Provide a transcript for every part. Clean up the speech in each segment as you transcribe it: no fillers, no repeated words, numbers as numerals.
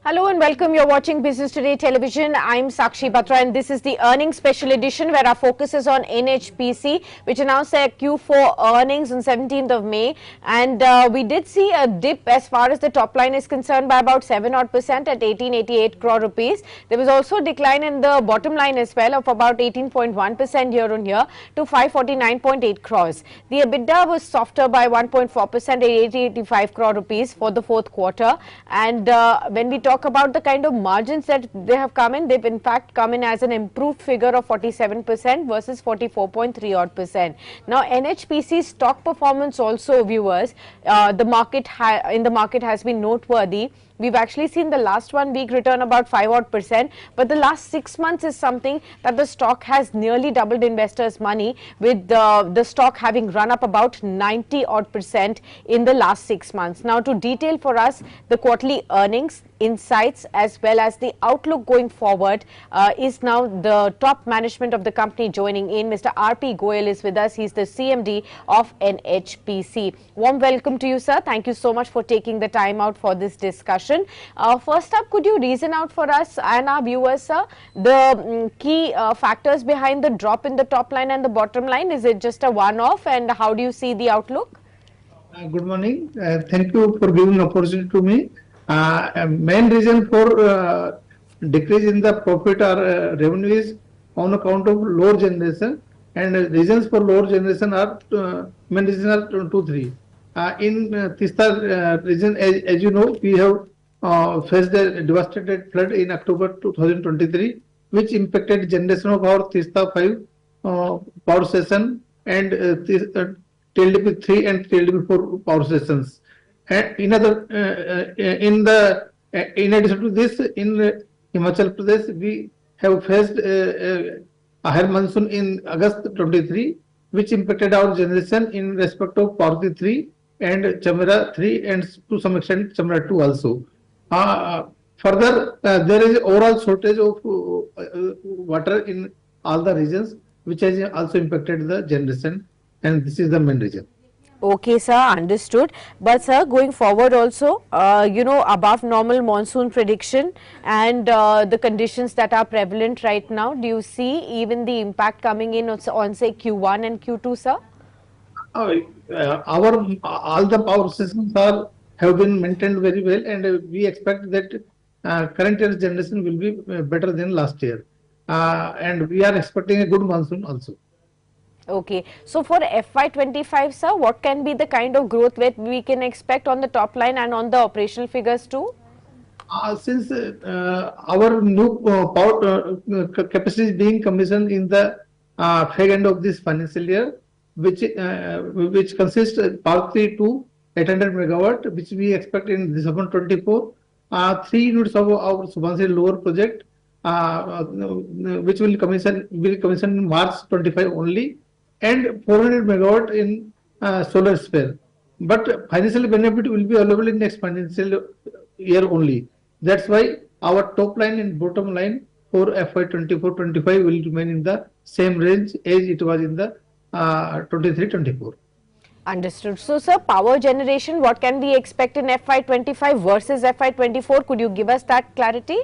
Hello and welcome. You're watching Business Today Television. I'm Sakshi Batra and this is the earnings special edition where our focus is on NHPC, which announced their Q4 earnings on 17th of May. And we did see a dip as far as the top line is concerned by about 7% at 1888 crore rupees. There was also a decline in the bottom line as well of about 18.1% year on year to 549.8 crores. The EBITDA was softer by 1.4% at 8085 crore rupees for the fourth quarter. And when we talk about the kind of margins that they have come in, they've in fact come in as an improved figure of 47% versus 44.3 odd percent. Now NHPC stock performance also, viewers, the market in the market has been noteworthy. We've actually seen the last 1 week return about 5 odd percent, but the last 6 months is something that the stock has nearly doubled investors' money, with the stock having run up about 90 odd percent in the last 6 months. Now to detail for us the quarterly earnings, insights as well as the outlook going forward is now the top management of the company joining in. Mr. R.P. Goyal is with us. He's the CMD of NHPC. Warm welcome to you, sir. Thank you so much for taking the time out for this discussion. First up, could you reason out for us and our viewers, sir, the key factors behind the drop in the top line and the bottom line? Is it just a one-off, and how do you see the outlook? Good morning. Thank you for giving opportunity to me. Main reason for decrease in the profit or revenue is on account of lower generation, and reasons for lower generation are main reasons are two, three. In Tista region, as you know, we have faced a devastated flood in October 2023, which impacted generation of our Tista 5 power station and TLDP 3 and TLDP 4 power stations. And in addition to this, in Himachal Pradesh, we have faced a higher monsoon in August 23, which impacted our generation in respect of Parvati 3 and Chamera 3 and to some extent Chamera 2 also. Further, there is overall shortage of water in all the regions, which has also impacted the generation, and this is the main reason. Okay, sir, understood. But sir, going forward also, above normal monsoon prediction and the conditions that are prevalent right now, do you see even the impact coming in on say Q1 and Q2, sir? Our all the power systems have been maintained very well, and we expect that current year's generation will be better than last year, and we are expecting a good monsoon also. Okay, so for FY25, sir, what can be the kind of growth that we can expect on the top line and on the operational figures too? Since our new power capacity is being commissioned in the fag end of this financial year, which consists partly to 800 megawatt, which we expect in December 24. 3 units of our Subansiri lower project, which will commission in March 25 only, and 400 megawatt in solar sphere. But financial benefit will be available in next financial year only. That's why our top line and bottom line for FY24-25 will remain in the same range as it was in the 23-24. Understood. So, sir, power generation, what can we expect in FY25 versus FY24? Could you give us that clarity?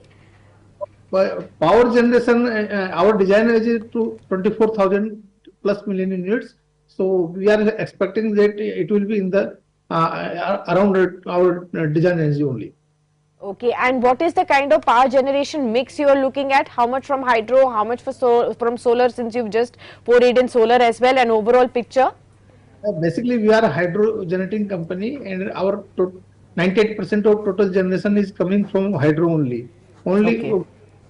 Power generation, our design is to 24,000 plus million units. So we are expecting that it will be in the around our design energy only. Okay, and what is the kind of power generation mix you are looking at? How much from hydro, how much from solar, since you've just forayed in solar as well, and overall picture? Basically, we are a hydro generating company, and our 98% of total generation is coming from hydro only. Only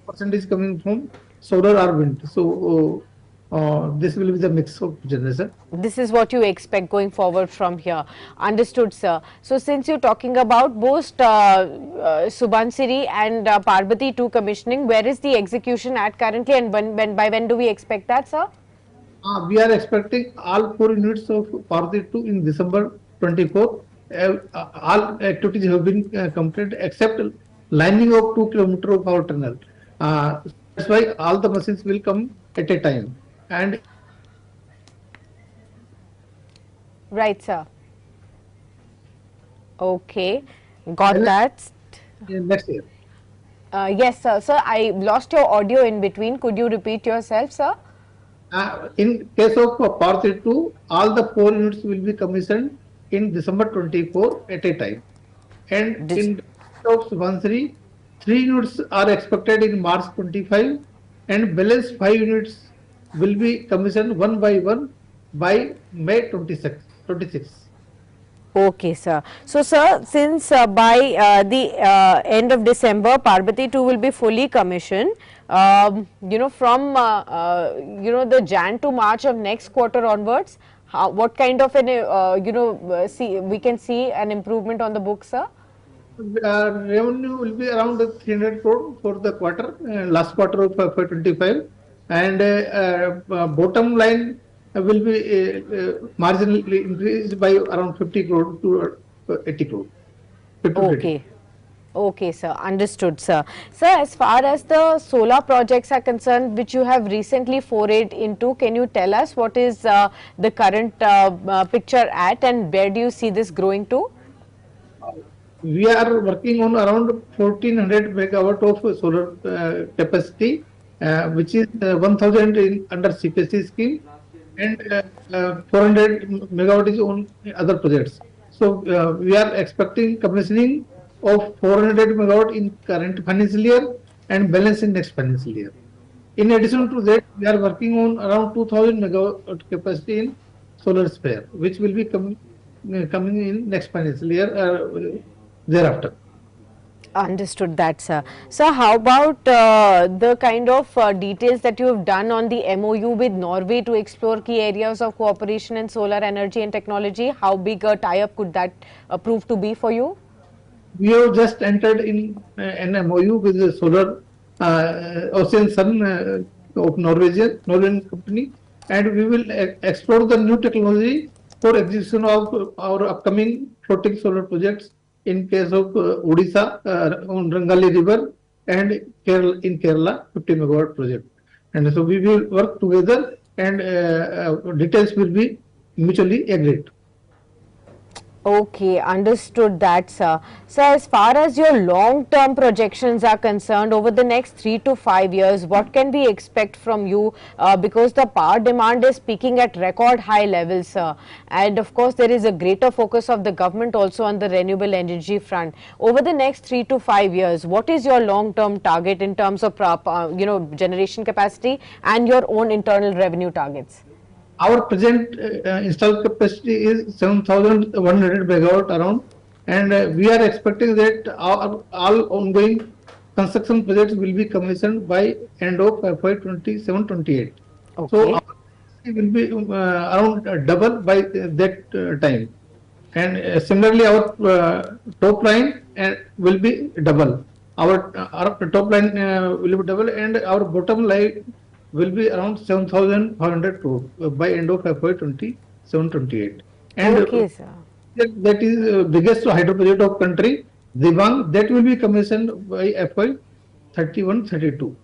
percent is coming from solar or wind. So this will be the mix of generation. This is what you expect going forward from here. Understood, sir. So since you're talking about both Subansiri and Parvati 2 commissioning, where is the execution at currently, and by when do we expect that, sir? We are expecting all 4 units of Parvati 2 in December 24. All activities have been completed except lining of 2 kilometers of our tunnel. That's why all the machines will come at a time. And right, sir. Okay, got that. Next year. Yes, sir. Sir, I lost your audio in between. Could you repeat yourself, sir? In case of Power 2, all the 4 units will be commissioned in December 24 at a time. And Did, in the case of Subansiri, 3 units are expected in March 25 and balance 5 units will be commissioned one by one by May 26. Okay, sir. So, sir, since by the end of December, Parbati 2 will be fully commissioned, from the Jan to March of next quarter onwards, what kind of an, see, we can see an improvement on the book, sir? Revenue will be around 300 crore for the quarter, last quarter of 25, and bottom line will be marginally increased by around 50 crore to 80 crore, 50 to 80. Okay. Okay, sir. Understood, sir. Sir, as far as the solar projects are concerned, which you have recently forayed into, can you tell us what is the current picture at, and where do you see this growing to? We are working on around 1400 megawatt of solar capacity, which is 1000 in under CPC scheme, and 400 megawatt is on other projects. So we are expecting commissioning of 400 megawatt in current financial year and balance in next financial year. In addition to that, we are working on around 2000 megawatt capacity in solar sphere, which will be coming in next financial year thereafter. Understood that, sir. So, how about the kind of details that you have done on the MOU with Norway to explore key areas of cooperation in solar energy and technology? How big a tie-up could that prove to be for you? We have just entered in an MOU with the solar Ocean Sun of Norwegian company, and we will explore the new technology for execution of our upcoming floating solar projects in case of Odisha on Rangali River and Kerala, in Kerala 50 megawatt project. And so we will work together, and details will be mutually agreed. Okay, understood that, sir. So, as far as your long-term projections are concerned, over the next 3 to 5 years, what can we expect from you? Because the power demand is peaking at record high levels, sir. And of course, there is a greater focus of the government also on the renewable energy front. Over the next 3 to 5 years, what is your long-term target in terms of, generation capacity and your own internal revenue targets? Our present installed capacity is 7,100 megawatt around, and we are expecting that our all ongoing construction projects will be commissioned by end of FY 27-28. So our Okay. capacity will be around double by that time, and similarly our top line will be double. Our top line will be double, and our bottom line will be around 7,500 crore by end of FY 27-28. And Okay, sir. that is biggest hydro project of country, Dibang, that will be commissioned by FY 31-32.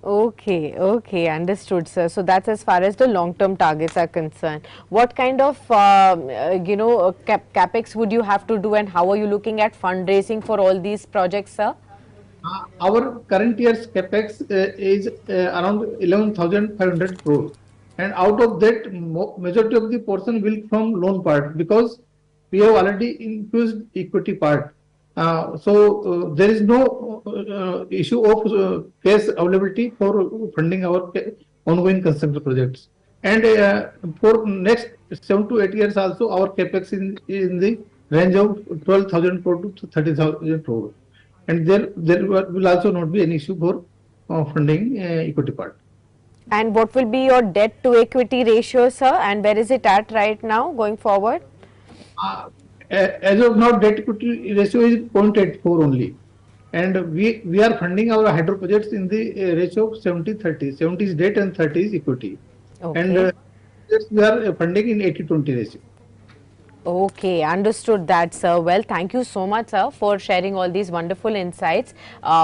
Okay, okay, understood, sir. So that's as far as the long-term targets are concerned. What kind of, capex would you have to do, and how are you looking at fundraising for all these projects, sir? Our current year's capex is around 11,500 crore, and out of that, majority of the portion will from loan part, because we have already infused equity part. There is no issue of cash availability for funding our ongoing construction projects. And for next 7 to 8 years also, our capex in the range of 12,000 crore to 30,000 crore, and there will also not be an issue for funding equity part. And what will be your debt to equity ratio, sir? And where is it at right now going forward? Uh, as of now, debt equity ratio is 0.84 only, and we are funding our hydro projects in the ratio of 70-30. 70 is debt and 30 is equity, and Okay. we are funding in 80-20 ratio. Okay, understood that, sir. Well, thank you so much, sir, for sharing all these wonderful insights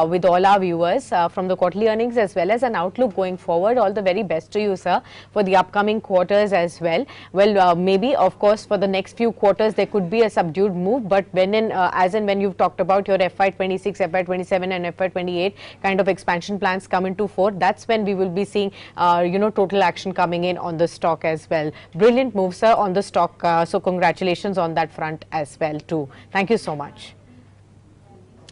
with all our viewers from the quarterly earnings as well as an outlook going forward. All the very best to you, sir, for the upcoming quarters as well. Well, maybe, of course, for the next few quarters, there could be a subdued move, but when as and when you've talked about your FY26, FY27 and FY28 kind of expansion plans come into force, that's when we will be seeing, total action coming in on the stock as well. Brilliant move, sir, on the stock. So congratulations on that front as well too. Thank you so much.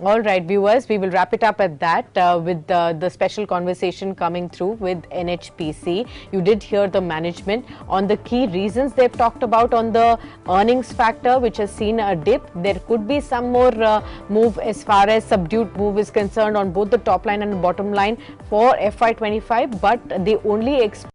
All right, viewers, we will wrap it up at that with the special conversation coming through with NHPC. You did hear the management on the key reasons they've talked about on the earnings factor, which has seen a dip. There could be some more move as far as subdued move is concerned on both the top line and the bottom line for FY25, but they only expect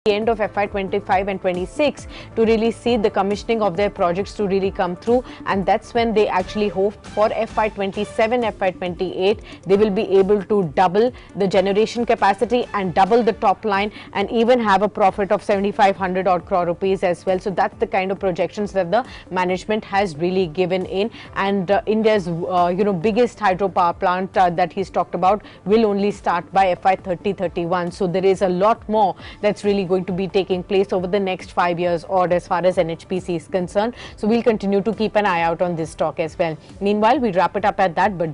the end of FY25 and 26 to really see the commissioning of their projects to really come through, and that's when they actually hope for FY27, FY28 they will be able to double the generation capacity and double the top line and even have a profit of 7500 odd crore rupees as well. So that's the kind of projections that the management has really given in, and India's biggest hydropower plant that he's talked about will only start by FY30-31. So there is a lot more that's really going to be taking place over the next 5 years or as far as NHPC is concerned. So we'll continue to keep an eye out on this stock as well. Meanwhile, we wrap it up at that, but